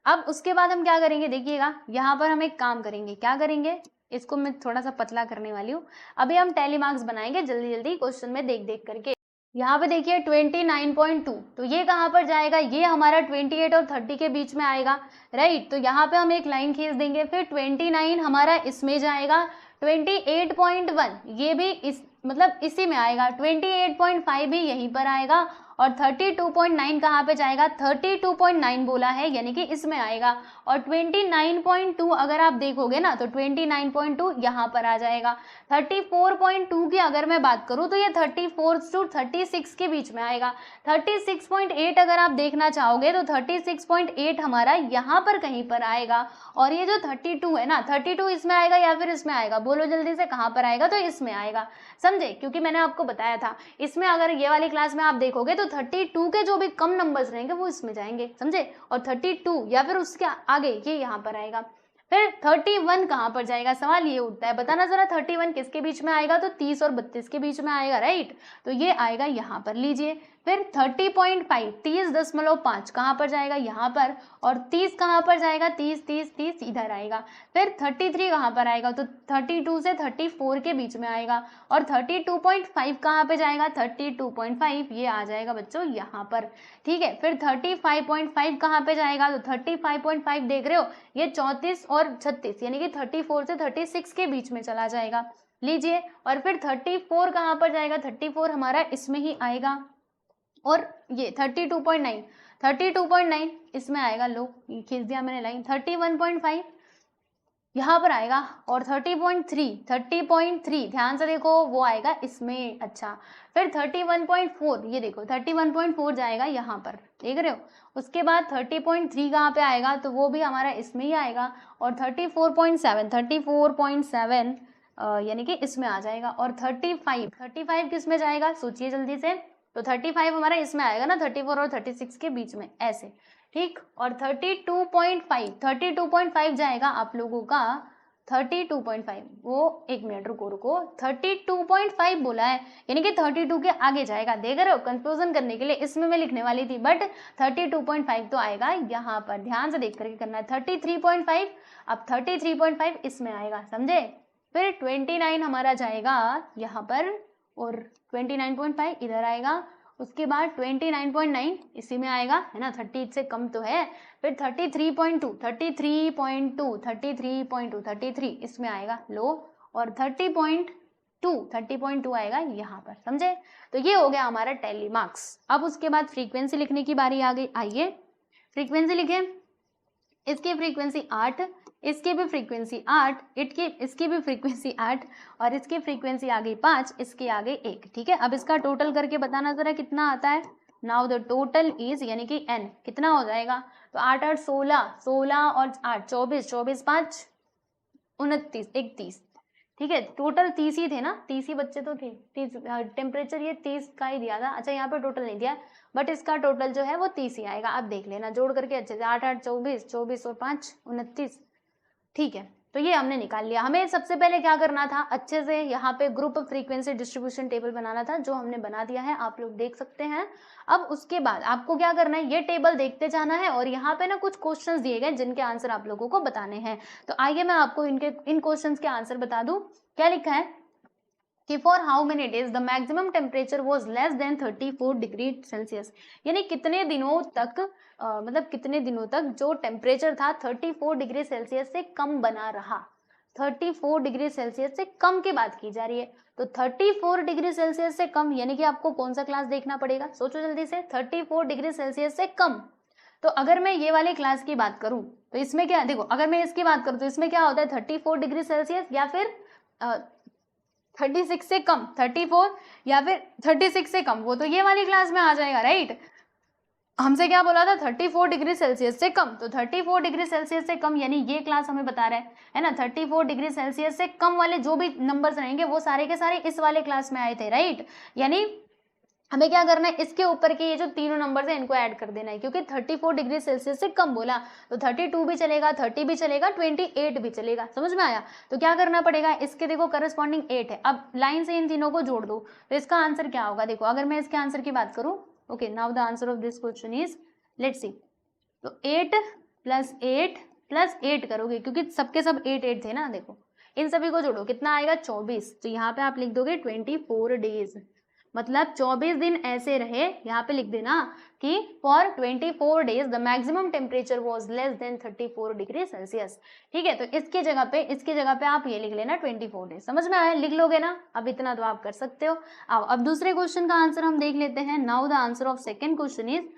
अब उसके बाद हम क्या करेंगे, देखिएगा यहाँ पर हम एक काम करेंगे, क्या करेंगे, इसको मैं थोड़ा सा पतला करने वाली हूँ। अभी हम टैली मार्क्स बनाएंगे जल्दी जल्दी क्वेश्चन में देख देख करके। यहाँ पे देखिए 29.2, तो ये कहाँ पर जाएगा, ये हमारा 28 और 30 के बीच में आएगा, राइट। तो यहाँ पे हम एक लाइन खींच देंगे, फिर 29 हमारा इसमें जाएगा, 28.1 ये भी इस मतलब इसी में आएगा, 28.5 भी यहीं पर आएगा और 32.9 कहाँ पे जाएगा, 32.9 बोला है यानी कि इसमें आएगा। और 29.2 अगर आप देखोगे ना तो 29.2 यहाँ पर आ जाएगा। 34.2 की अगर मैं बात करूँ तो ये 34 to 36 के बीच में आएगा। 36.8 अगर आप देखना चाहोगे तो 36.8 हमारा यहाँ पर कहीं पर आएगा। और ये जो 32 है ना, 32 इसमें आएगा या फिर इसमें आएगा, बोलो जल्दी से, कहाँ पर आएगा, तो इसमें आएगा, समझे। क्योंकि मैंने आपको बताया था इसमें अगर ये वाली क्लास में आप देखोगे तो 32 के जो भी कम नंबर्स रहेंगे वो इसमें जाएंगे, समझे। और 32 या फिर उसके आगे ये यहाँ पर आएगा। फिर 31 कहाँ पर जाएगा, सवाल ये उठता है, बताना जरा 31 किसके बीच में आएगा, तो 30 और 32 के बीच में आएगा, राइट। तो ये आएगा यहाँ पर, लीजिए। फिर 30.5 30.5 कहाँ पर जाएगा, यहाँ पर। और 30 कहाँ पर जाएगा, 30 इधर आएगा। फिर 33 कहाँ पर आएगा, तो 32 से 34 के बीच में आएगा। और 32.5 कहाँ पे जाएगा, 32.5 ये आ जाएगा बच्चों यहाँ पर, ठीक है। फिर 35.5 कहाँ पे जाएगा, तो 35.5 देख रहे हो, ये 34 और 36 यानी कि 34 से 36 के बीच में चला जाएगा, लीजिए। और फिर 34 कहाँ पर जाएगा, 34 हमारा इसमें ही आएगा। और ये 32.9 इसमें आएगा, लो खींच दिया मैंने लाइन। 31.5 यहाँ पर आएगा और 30.3 ध्यान से देखो वो आएगा इसमें, अच्छा। फिर 31.4 ये देखो 31.4 जाएगा यहाँ पर, देख रहे हो। उसके बाद 30.3 कहाँ पे आएगा, तो वो भी हमारा इसमें ही आएगा। और 34.7 यानी कि इसमें आ जाएगा। और 35 किस में जाएगा, सोचिए जल्दी से, तो 35 हमारा इसमें आएगा ना, 34 और 36 के बीच में ऐसे, ठीक। और 32.5 जाएगा आप लोगों का 32.5, वो एक मिनट रुको 32.5 बोला है, यानी कि 32 के आगे जाएगा। देख रहे हो, कंफ्यूजन करने के लिए इसमें मैं लिखने वाली थी, बट 32.5 तो आएगा यहाँ पर, ध्यान से देख करके करना है। 33.5, अब 33.5 इसमें आएगा, समझे। फिर 29 हमारा जाएगा यहाँ पर, और 29.5 इधर आएगा। उसके बाद 29.9 इसी में आएगा, है ना, 30 से कम तो है। फिर 33 इसमें आएगा लो, और 30.2 आएगा यहाँ पर, समझे। तो ये हो गया हमारा टैली मार्क्स। अब उसके बाद फ्रीक्वेंसी लिखने की बारी आ गई। आइए फ्रीक्वेंसी लिखें। इसकी फ्रीक्वेंसी 8, इसकी भी फ्रीक्वेंसी 8, इसकी भी फ्रीक्वेंसी 8, और इसकी फ्रीक्वेंसी आ गई 5, इसके आगे 1, ठीक है। अब इसका टोटल करके बताना जरा कितना आता है। नाउ द टोटल इज, यानी कि n कितना हो जाएगा, तो 8 8 16, 16 और 8 24, 24 5 29, 31, ठीक है। टोटल 30 ही थे ना, 30 ही बच्चे तो थे। 30 टेम्परेचर ये 30 का ही दिया था। अच्छा यहाँ पे टोटल नहीं दिया, बट इसका टोटल जो है वो 30 ही आएगा। अब देख लेना जोड़ करके अच्छे से, 8 8 24, 24 और 5 29, ठीक है। तो ये हमने निकाल लिया। हमें सबसे पहले क्या करना था, अच्छे से यहाँ पे ग्रुप फ्रीक्वेंसी डिस्ट्रीब्यूशन टेबल बनाना था, जो हमने बना दिया है, आप लोग देख सकते हैं। अब उसके बाद आपको क्या करना है, ये टेबल देखते जाना है, और यहाँ पे ना कुछ क्वेश्चंस दिए गए जिनके आंसर आप लोगों को बताने हैं। तो आइए मैं आपको इन क्वेश्चंस के आंसर बता दूं। क्या लिखा है कि for how many days the maximum temperature was less than 34 degree Celsius, यानी कितने दिनों तक मतलब कितने दिनों तक जो टेम्परेचर था 34 डिग्री सेल्सियस से कम बना रहा। 34 डिग्री सेल्सियस से कम की बात की जा रही है। तो 34 डिग्री सेल्सियस से कम, यानी कि आपको कौन सा क्लास देखना पड़ेगा, सोचो जल्दी से। 34 डिग्री सेल्सियस से कम, तो अगर मैं ये वाले क्लास की बात करूं तो इसमें क्या, देखो अगर मैं इसकी बात करूं तो इसमें क्या होता है 34 डिग्री सेल्सियस या फिर 36 से कम, 34 या फिर 36 से कम, वो तो ये वाली क्लास में आ जाएगा, राइट। हमसे क्या बोला था 34 डिग्री सेल्सियस से कम, तो 34 डिग्री सेल्सियस से कम यानी ये क्लास हमें बता रहा है ना। 34 डिग्री सेल्सियस से कम वाले जो भी नंबर्स रहेंगे वो सारे के सारे इस वाले क्लास में आए थे, राइट। यानी हमें क्या करना है, इसके ऊपर के ये जो तीनों नंबर है इनको ऐड कर देना है, क्योंकि 34 डिग्री सेल्सियस से कम बोला तो 32 भी चलेगा, 30 भी चलेगा, 28 भी चलेगा, समझ में आया। तो क्या करना पड़ेगा, इसके देखो करस्पॉन्डिंग 8 है। अब लाइन से इन तीनों को जोड़ दो, तो इसका आंसर क्या होगा। देखो अगर मैं इसके आंसर की बात करूं, okay, now the answer of this question is, let's see. तो 8 + 8 + 8 करोगे, क्योंकि सबके सब 8 8 थे ना। देखो इन सभी को जोड़ो, कितना आएगा 24। तो यहाँ पे आप लिख दोगे 24 डेज, मतलब 24 दिन ऐसे रहे। यहाँ पे लिख देना कि for 24 days the maximum temperature was less than 34 degree Celsius, ठीक है। तो इसकी जगह पे आप ये लिख लेना 24 डेज, समझ में आया, लिख लोगे ना। अब इतना तो आप कर सकते हो। अब दूसरे क्वेश्चन का आंसर हम देख लेते हैं। Now the answer of second question is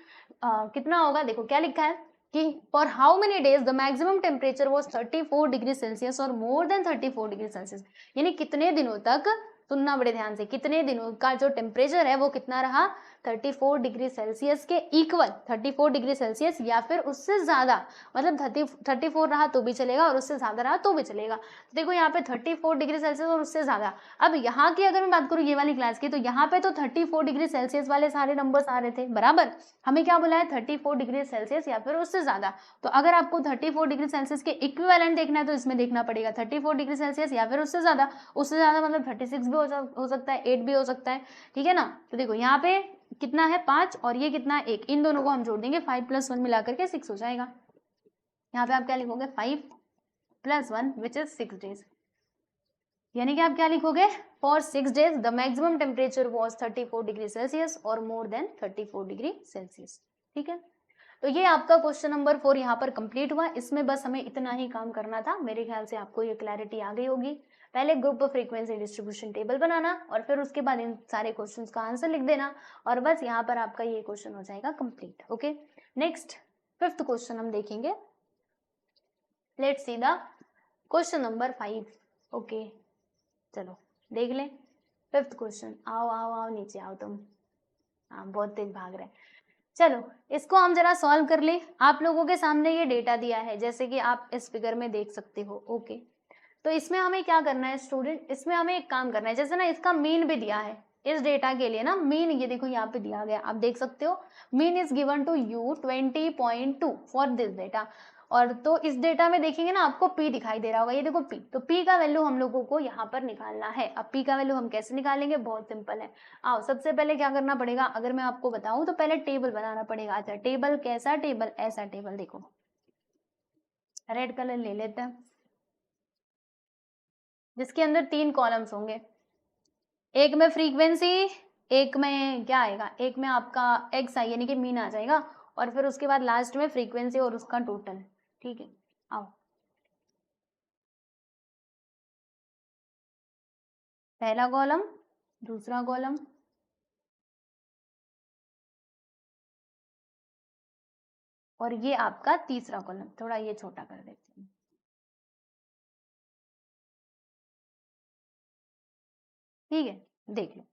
कितना होगा। देखो क्या लिखा है कि for how many days the maximum temperature was 34 degree Celsius और मोर देन 34 डिग्री सेल्सियस, यानी कितने दिनों तक, सुनना बड़े ध्यान से, कितने दिनों का जो टेम्परेचर है वो कितना रहा 34 डिग्री सेल्सियस के इक्वल, 34 डिग्री सेल्सियस या फिर उससे ज्यादा, मतलब 34 रहा तो भी चलेगा और उससे ज्यादा रहा तो भी चलेगा। तो देखो यहाँ पे 34 डिग्री सेल्सियस और उससे ज्यादा। अब यहाँ की अगर मैं बात करूँ ये वाली क्लास की, तो यहाँ पे तो 34 डिग्री सेल्सियस वाले सारे नंबर्स आ रहे थे बराबर। हमें क्या बोला है 34 डिग्री सेल्सियस या फिर उससे ज्यादा। तो अगर आपको 34 डिग्री सेल्सियस के इक्विवेलेंट देखना है तो इसमें देखना पड़ेगा 34 डिग्री सेल्सियस या फिर उससे ज्यादा। उससे ज्यादा मतलब 36 भी हो सकता है, 8 भी हो सकता है, ठीक है ना। तो देखो यहाँ पे कितना है 5 और ये कितना है 1, इन दोनों को हम जोड़ देंगे, 5 + 1 मिलाकर के 6 हो जाएगा। यहाँ पे आप क्या लिखोगे 5 + 1 विच इज 6 डेज, यानी कि आप क्या लिखोगे for 6 days the maximum temperature was 34 degree Celsius और मोर देन 34 डिग्री सेल्सियस, ठीक है। तो ये आपका क्वेश्चन नंबर 4 यहाँ पर कंप्लीट हुआ। इसमें बस हमें इतना ही काम करना था। मेरे ख्याल से आपको ये क्लैरिटी आ गई होगी। पहले ग्रुप फ्रीक्वेंसी डिस्ट्रीब्यूशन टेबल बनाना और फिर उसके बाद इन सारे क्वेश्चंस का आंसर लिख देना और बस यहाँ पर आपका ये क्वेश्चन हो जाएगा complete. Okay, next 5th question हम देखेंगे। Let's see the question number 5। Okay, चलो देख लें 5th क्वेश्चन। आओ आओ आओ नीचे आओ तुम, हाँ बहुत तेज भाग रहे हैं। चलो इसको हम जरा सॉल्व कर ले। आप लोगों के सामने ये डेटा दिया है जैसे कि आप इस फिगर में देख सकते हो। ओके, तो इसमें हमें क्या करना है स्टूडेंट, इसमें हमें एक काम करना है। जैसे ना इसका मीन भी दिया है, इस डेटा के लिए ना मीन, ये देखो यहाँ पे दिया गया, आप देख सकते हो mean is given to you 20.2 for this data. और तो इस डेटा में देखेंगे ना आपको पी दिखाई दे रहा होगा, ये देखो पी, तो पी का वैल्यू हम लोगों को यहाँ पर निकालना है। अब पी का वैल्यू हम कैसे निकालेंगे, बहुत सिंपल है। आओ सबसे पहले क्या करना पड़ेगा, अगर मैं आपको बताऊं तो पहले टेबल बनाना पड़ेगा। अच्छा टेबल कैसा टेबल, ऐसा टेबल, देखो रेड कलर ले लेते हैं, जिसके अंदर 3 कॉलम्स होंगे, एक में फ्रीक्वेंसी, एक में क्या आएगा, एक में आपका एक्स आई यानी कि मीन आ जाएगा, और फिर उसके बाद लास्ट में फ्रीक्वेंसी और उसका टोटल। ठीक है, आओ पहला कॉलम, दूसरा कॉलम, और ये आपका तीसरा कॉलम। थोड़ा ये छोटा कर देते हैं, ठीक है, देख लो।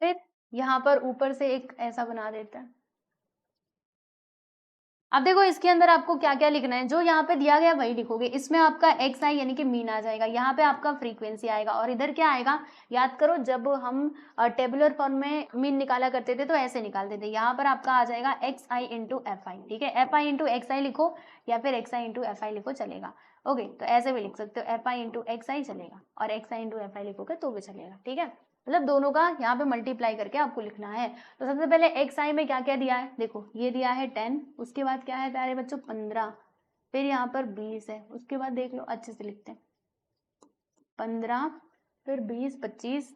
फिर यहाँ पर ऊपर से एक ऐसा बना देते हैं। अब देखो इसके अंदर आपको क्या क्या लिखना है, जो यहाँ पे दिया गया वही लिखोगे। इसमें आपका एक्स आई यानी कि मीन आ जाएगा, यहाँ पे आपका फ्रीक्वेंसी आएगा, और इधर क्या आएगा, याद करो जब हम टेबुलर फॉर्म में मीन निकाला करते थे तो ऐसे निकालते थे। यहाँ पर आपका आ जाएगा x I into F I, ठीक है, एफ आई इंटू एक्स आई लिखो या फिर x I into F I लिखो, चलेगा। ओके, तो ऐसे भी लिख सकते हो, एफ आई इंटू एक्स आई चलेगा, और x I into F I लिखोगे तो भी चलेगा, ठीक है। मतलब दोनों का यहाँ पे मल्टीप्लाई करके आपको लिखना है। तो सबसे पहले एक्स आई में क्या क्या दिया है, देखो ये दिया है 10, उसके बाद क्या है प्यारे बच्चों 15, फिर यहाँ पर 20 है, उसके बाद देख लो अच्छे से लिखते हैं 15, फिर 20, 25,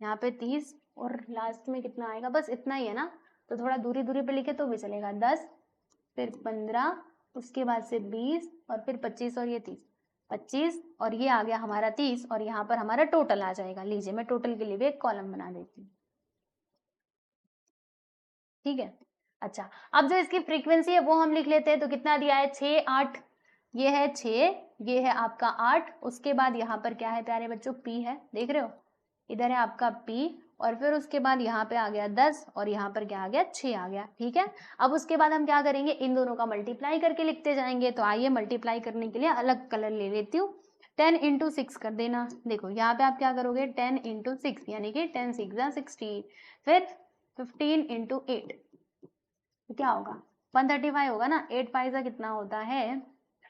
यहाँ पे 30, और लास्ट में कितना आएगा, बस इतना ही है ना, तो थोड़ा दूरी दूरी पे लिखे तो भी चलेगा, 10, फिर 15, उसके बाद से 20, और फिर 25, और ये 30, 25, और ये आ गया हमारा 30, और यहाँ पर हमारा टोटल आ जाएगा। लीजिए मैं टोटल के लिए भी एक कॉलम बना देती हूँ, ठीक है। अच्छा, अब जो इसकी फ्रीक्वेंसी है वो हम लिख लेते हैं, तो कितना दिया है 6, 8, ये है 6, ये है आपका 8, उसके बाद यहाँ पर क्या है प्यारे बच्चों, पी है, देख रहे हो, इधर है आपका पी, और फिर उसके बाद यहाँ पे आ गया 10, और यहाँ पर क्या आ गया 6 आ गया, ठीक है। अब उसके बाद हम क्या करेंगे, इन दोनों का मल्टीप्लाई करके लिखते जाएंगे। तो आइए मल्टीप्लाई करने के लिए अलग कलर ले लेती हूँ, 10 इंटू 6 कर देना। देखो यहाँ पे आप क्या करोगे, 10 इंटू 6 यानी कि 10 6 60, फिर 15 इंटू 8, तो क्या होगा 135 होगा ना, 8 5 कितना होता है,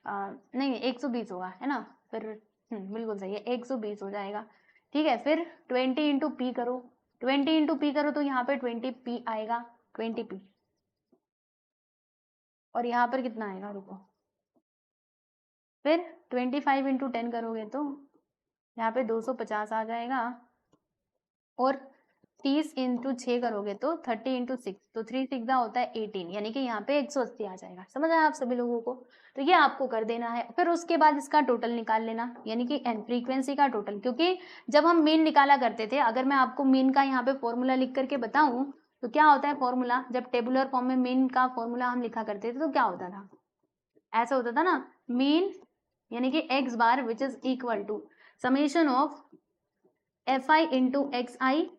नहीं 120 होगा, है ना, फिर बिल्कुल सही है, 120 हो जाएगा, ठीक है। फिर 20 इंटू पी करो, 20 इंटू पी करो तो यहाँ पे 20 पी आएगा, 20 पी, और यहाँ पर कितना आएगा, रुको, फिर 25 इंटू 10 करोगे तो यहाँ पे 250 आ जाएगा, और 30 इंटू 6 करोगे तो 30 इंटू 6, तो 3 6 होता है 18, यानी कि यहाँ पे 180 आ जाएगा। समझ आया आप सभी लोगों को, तो ये आपको कर देना है। फिर उसके बाद इसका टोटल निकाल लेना, यानी कि एन फ्रीक्वेंसी का टोटल, क्योंकि जब हम मीन निकाला करते थे, अगर मैं आपको मीन का यहाँ पे फॉर्मूला लिख करके बताऊं तो क्या होता है फॉर्मूला, जब टेबुलर फॉर्म में मीन का फॉर्मूला हम लिखा करते थे तो क्या होता था, ऐसा होता था ना, मीन यानी कि X bar which is equal to summation of F I into X I,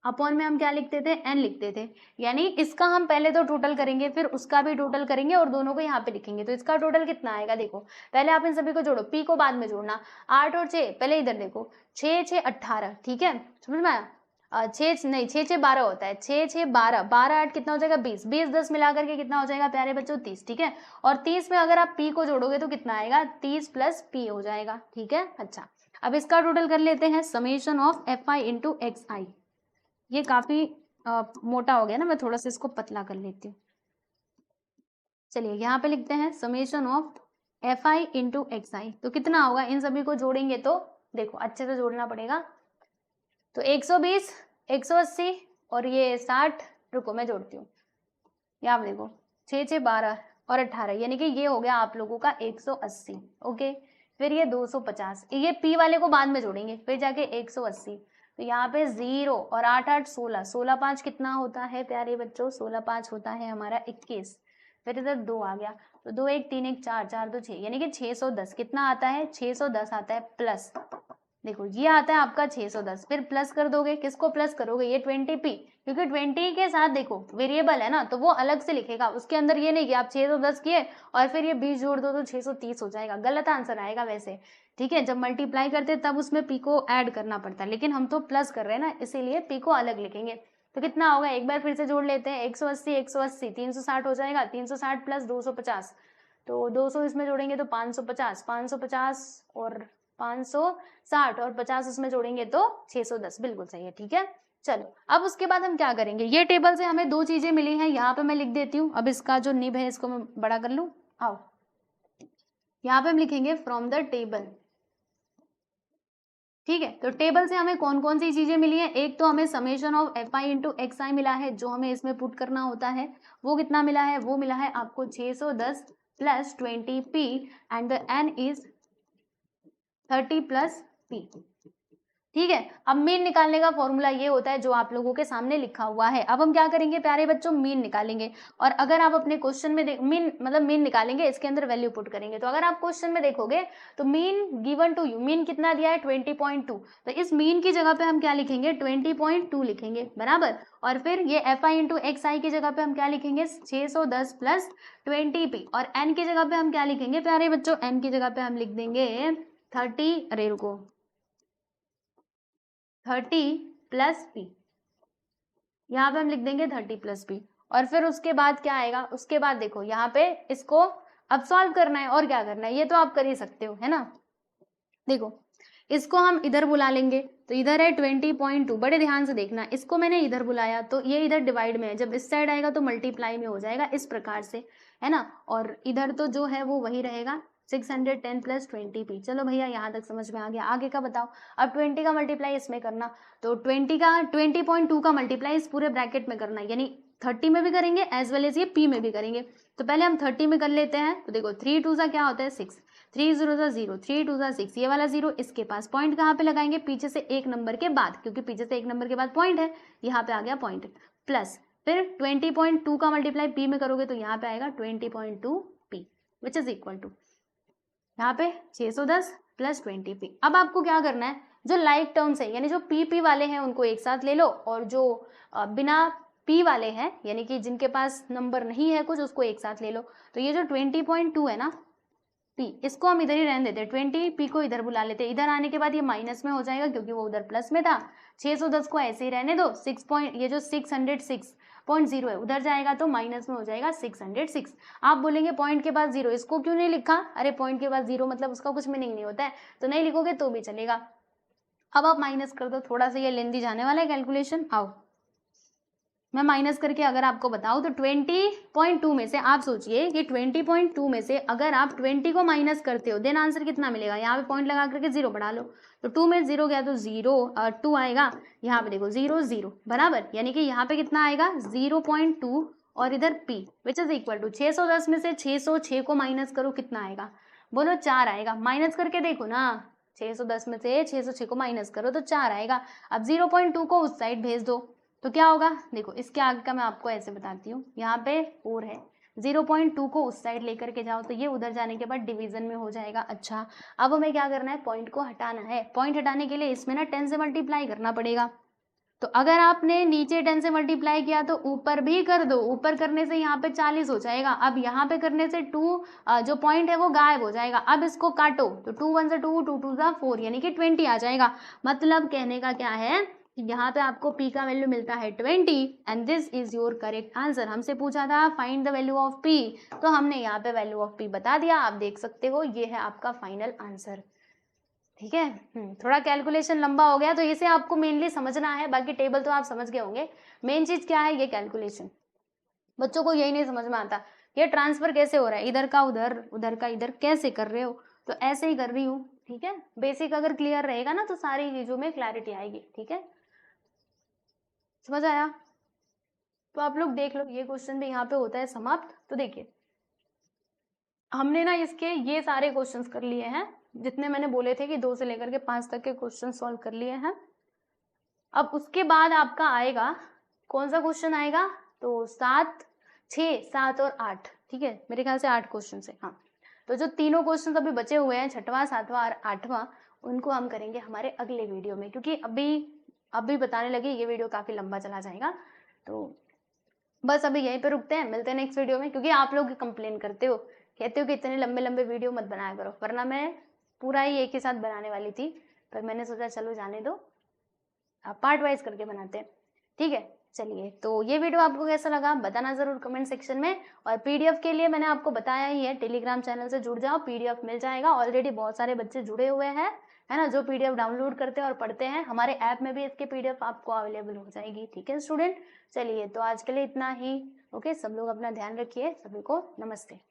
upon में हम क्या लिखते थे, एन लिखते थे। यानी इसका हम पहले तो टोटल करेंगे, फिर उसका भी टोटल करेंगे, और दोनों को यहाँ पे लिखेंगे। तो इसका टोटल कितना आएगा, देखो पहले आप इन सभी को जोड़ो, पी को बाद में जोड़ना, 8 और 6 पहले इधर देखो, 6 6 18, ठीक है, समझ में आया, 6 नहीं 6 6 12 होता है, 6 6 12, 12 8 कितना हो जाएगा 20, 20 10 मिला करके कितना हो जाएगा प्यारे बच्चों 30, ठीक है। और 30 में अगर आप पी को जोड़ोगे तो कितना आएगा, 30 प्लस पी हो जाएगा, ठीक है। अच्छा, अब इसका टोटल कर लेते हैं, summation of F I into X I, ये काफी मोटा हो गया ना, मैं थोड़ा सा इसको पतला कर लेती हूँ। चलिए यहाँ पे लिखते हैं summation of F I into X I, तो कितना होगा, इन सभी को जोड़ेंगे तो देखो अच्छे से जोड़ना पड़ेगा, तो 120 180 और ये 60, रुको मैं जोड़ती हूँ, यहाँ देखो 6 6 12 और 18, यानी कि ये हो गया आप लोगों का 180, ओके। फिर ये 250, ये पी वाले को बाद में जोड़ेंगे, फिर जाके 180, तो यहाँ पे 0 और 8 8 16, 16 5 कितना होता है प्यारे बच्चों, 16 5 होता है हमारा 21, फिर इधर 2 आ गया, तो 2 1 3 1 4 4 2 6, यानी कि 610 कितना आता है, 610 आता है प्लस, देखो ये आता है आपका 610, फिर प्लस कर दोगे, किसको प्लस करोगे, ये 20p, क्योंकि 20 के साथ देखो वेरिएबल है ना तो वो अलग से लिखेगा, उसके अंदर ये नहीं कि आप 610 किए और फिर ये 20 जोड़ दो तो 630 हो जाएगा, गलत आंसर आएगा वैसे, ठीक है। जब मल्टीप्लाई करते तब उसमें p को ऐड करना पड़ता है, लेकिन हम तो प्लस कर रहे हैं ना, इसीलिए p को अलग लिखेंगे। तो कितना होगा, एक बार फिर से जोड़ लेते हैं, 180 180 360 हो जाएगा, 360 प्लस 250, तो 200 इसमें जोड़ेंगे तो 550, 550 और 560 और 50 उसमें जोड़ेंगे तो 610, बिल्कुल सही है, ठीक है। चलो अब उसके बाद हम क्या करेंगे, ये टेबल से हमें दो चीजें मिली हैं, यहाँ पे मैं लिख देती हूँ, अब इसका जो निब है इसको मैं बड़ा कर लूँ, आओ यहाँ पे हम लिखेंगे फ्रॉम द टेबल, ठीक है। तो टेबल से हमें कौन कौन सी चीजें मिली है, एक तो हमें summation of fi into xi मिला है, जो हमें इसमें पुट करना होता है, वो कितना मिला है, वो मिला है आपको 610 plus 20p and the n is 30 plus p, ठीक है। अब मीन निकालने का फॉर्मूला ये होता है जो आप लोगों के सामने लिखा हुआ है। अब हम क्या करेंगे प्यारे बच्चों, मीन निकालेंगे, और अगर आप अपने क्वेश्चन में मीन निकालेंगे, इसके अंदर वैल्यू पुट करेंगे। तो अगर आप क्वेश्चन में देखोगे तो mean given to you, mean कितना दिया है 20.2, तो इस मीन की जगह पे हम क्या लिखेंगे 20.2 लिखेंगे, बराबर। और फिर ये fi इंटू xi की जगह पे हम क्या लिखेंगे 610 प्लस 20p, और n की जगह पे हम क्या लिखेंगे प्यारे बच्चों, n की जगह पे हम लिख देंगे 30, अरे रुको 30 प्लस p, यहाँ पे हम लिख देंगे 30 प्लस p, और फिर उसके बाद क्या आएगा, उसके बाद देखो यहाँ पे इसको अब सॉल्व करना है और क्या करना है, ये तो आप कर ही सकते हो, है ना। देखो इसको हम इधर बुला लेंगे, तो इधर है 20.2, बड़े ध्यान से देखना, इसको मैंने इधर बुलाया तो ये इधर डिवाइड में है, जब इस साइड आएगा तो मल्टीप्लाई में हो जाएगा, इस प्रकार से, है ना। और इधर तो जो है वो वही रहेगा 610 प्लस 20p। चलो भैया यहाँ तक समझ में आ गया, आगे का बताओ। अब 20 का मल्टीप्लाई इसमें करना, तो 20.2 का मल्टीप्लाई इस पूरे ब्रैकेट में करना, यानी 30 में भी करेंगे एज वेल एज ये p में भी करेंगे। तो पहले हम 30 में कर लेते हैं, तो देखो 3 2 सा क्या होता है 6, 3 0 सा 0, 3 2 सा 6, ये वाला 0 इसके पास, पॉइंट कहाँ पे लगाएंगे, पीछे से एक नंबर के बाद, क्योंकि पीछे से एक नंबर के बाद पॉइंट है, यहाँ पे आ गया पॉइंट, प्लस फिर 20.2 का मल्टीप्लाई p में करोगे तो यहाँ पे आएगा 20.2p which is equal to यहाँ पे 610 प्लस 20p। अब आपको क्या करना है, जो लाइक टर्म्स है यानी जो p वाले हैं उनको एक साथ ले लो, और जो बिना p वाले हैं यानी कि जिनके पास नंबर नहीं है कुछ, उसको एक साथ ले लो। तो ये जो 20.2 है ना p, इसको हम इधर ही रहने देते हैं, 20p को इधर बुला लेते हैं, इधर आने के बाद ये माइनस में हो जाएगा क्योंकि वो उधर प्लस में था। 610 को ऐसे ही रहने दो, ये जो 606.0 है उधर जाएगा तो माइनस में हो जाएगा 606। आप बोलेंगे पॉइंट के बाद 0, इसको क्यों नहीं लिखा, अरे पॉइंट के बाद 0 मतलब उसका कुछ मीनिंग नहीं होता है, तो नहीं लिखोगे तो भी चलेगा। अब आप माइनस कर दो, थोड़ा सा ये लेंदी जाने वाला है कैलकुलेशन, आओ मैं माइनस करके अगर आपको बताऊं तो 20.2 में से आप सोचिए कि 20.2 में से अगर आप 20 को माइनस करते हो देन आंसर कितना मिलेगा, यहाँ पे पॉइंट लगा करके 0 बढ़ा लो, तो 2 में 0 गया तो 2 आएगा, यहाँ पे देखो 0 0 बराबर, यानी कि यहाँ पे कितना आएगा 0.2 और इधर p which is equal to 610 में से 606 को माइनस करो, कितना आएगा बोलो 4 आएगा, माइनस करके देखो ना 610 में से 606 को माइनस करो तो 4 आएगा। अब 0.2 को उस साइड भेज दो तो क्या होगा, देखो इसके आगे का मैं आपको ऐसे बताती हूँ, यहाँ पे 4 है, 0.2 को उस साइड लेकर के जाओ तो ये उधर जाने के बाद डिवीजन में हो जाएगा। अच्छा अब हमें क्या करना है, पॉइंट को हटाना है, पॉइंट हटाने के लिए इसमें ना 10 से मल्टीप्लाई करना पड़ेगा। तो अगर आपने नीचे 10 से मल्टीप्लाई किया तो ऊपर भी कर दो, ऊपर करने से यहाँ पे 40 हो जाएगा, अब यहाँ पे करने से 2 जो पॉइंट है वो गायब हो जाएगा। अब इसको काटो तो 2 1 से 2, 2 2 से 4 यानी कि 20 आ जाएगा। मतलब कहने का क्या है, यहाँ पे आपको p का वैल्यू मिलता है 20 and this is your correct answer. हमसे पूछा था find the value of p, तो हमने यहाँ पे वैल्यू ऑफ p बता दिया, आप देख सकते हो ये है आपका फाइनल आंसर, ठीक है। थोड़ा कैलकुलेशन लंबा हो गया तो इसे आपको मेनली समझना है, बाकी टेबल तो आप समझ गए होंगे, मेन चीज क्या है ये कैलकुलेशन। बच्चों को यही नहीं समझ में आता ये ट्रांसफर कैसे हो रहा है, इधर का उधर उधर का इधर कैसे कर रहे हो, तो ऐसे ही कर रही हूँ, ठीक है। बेसिक अगर क्लियर रहेगा ना तो सारी चीजों में क्लैरिटी आएगी, ठीक है, समझ आया। तो आप लोग देख लो ये क्वेश्चन भी यहाँ पे होता है समाप्त। तो देखिए हमने ना इसके ये सारे क्वेश्चंस कर लिए हैं, जितने मैंने बोले थे कि 2 से लेकर के 5 तक के क्वेश्चन सॉल्व कर लिए हैं। अब उसके बाद आपका आएगा कौन सा क्वेश्चन आएगा, तो 7 6 7 और 8, ठीक है, मेरे ख्याल से 8 क्वेश्चन है। हाँ तो जो तीनों क्वेश्चन अभी बचे हुए हैं 6वां 7वां और 8वां, उनको हम करेंगे हमारे अगले वीडियो में, क्योंकि अभी बताने लगे ये वीडियो काफ़ी लंबा चला जाएगा। तो बस अभी यहीं पे रुकते हैं, मिलते हैं नेक्स्ट वीडियो में, क्योंकि आप लोग कंप्लेन करते हो, कहते हो कि इतने लंबे लंबे वीडियो मत बनाया करो, वरना मैं पूरा ही एक ही साथ बनाने वाली थी, पर मैंने सोचा चलो जाने दो, पार्ट वाइज करके बनाते हैं। ठीक है, चलिए, तो ये वीडियो आपको कैसा लगा बताना ज़रूर कमेंट सेक्शन में। और पीडीएफ के लिए मैंने आपको बताया ही है, टेलीग्राम चैनल से जुड़ जाओ, पीडीएफ मिल जाएगा। ऑलरेडी बहुत सारे बच्चे जुड़े हुए हैं, है ना, जो पीडीएफ डाउनलोड करते हैं और पढ़ते हैं। हमारे ऐप में भी इसके पीडीएफ आपको अवेलेबल हो जाएगी। ठीक है स्टूडेंट, चलिए तो आज के लिए इतना ही। ओके, सब लोग अपना ध्यान रखिए, सभी को नमस्ते।